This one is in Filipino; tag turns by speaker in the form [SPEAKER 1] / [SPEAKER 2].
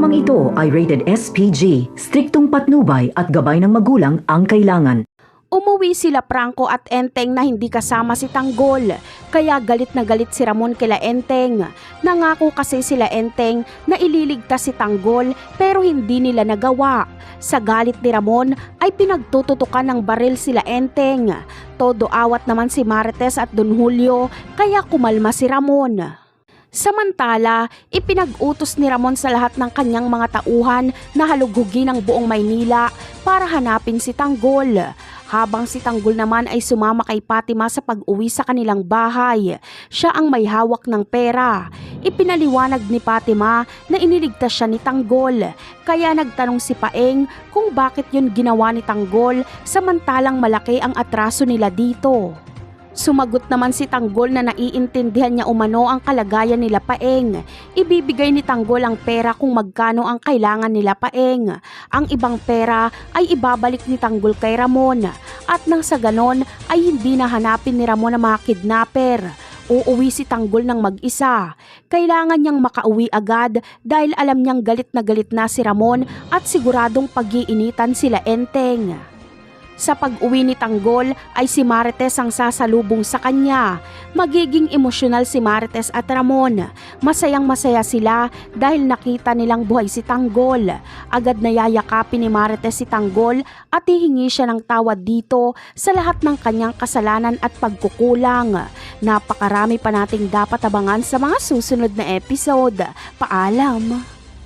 [SPEAKER 1] Programang ito ay rated SPG, striktong patnubay at gabay ng magulang ang kailangan.
[SPEAKER 2] Umuwi sila Franco at Enteng na hindi kasama si Tanggol, kaya galit na galit si Ramon kila Enteng. Nangako kasi sila Enteng na ililigtas si Tanggol pero hindi nila nagawa. Sa galit ni Ramon ay pinagtututukan ng baril sila Enteng. Todo awat naman si Marites at Don Julio kaya kumalma si Ramon. Samantala, ipinag-utos ni Ramon sa lahat ng kanyang mga tauhan na halugugin ang buong Maynila para hanapin si Tanggol. Habang si Tanggol naman ay sumama kay Fatima sa pag-uwi sa kanilang bahay, siya ang may hawak ng pera. Ipinaliwanag ni Fatima na iniligtas siya ni Tanggol, kaya nagtanong si Paeng kung bakit yun ginawa ni Tanggol samantalang malaki ang atraso nila dito. Sumagot naman si Tanggol na naiintindihan niya umano ang kalagayan nila Paeng. Ibibigay ni Tanggol ang pera kung magkano ang kailangan nila Paeng. Ang ibang pera ay ibabalik ni Tanggol kay Ramon. At nang sa ganon ay hindi na hanapin ni Ramon ang mga kidnapper. Uuwi si Tanggol ng mag-isa. Kailangan niyang makauwi agad dahil alam niyang galit na si Ramon at siguradong pag-iinitan sila Enteng. Sa pag-uwi ni Tanggol ay si Marites ang sasalubong sa kanya. Magiging emosyonal si Marites at Ramon. Masayang-masaya sila dahil nakita nilang buhay si Tanggol. Agad na yayakapin ni Marites si Tanggol at hihingi siya ng tawad dito sa lahat ng kanyang kasalanan at pagkukulang. Napakarami pa nating dapat abangan sa mga susunod na episode. Paalam!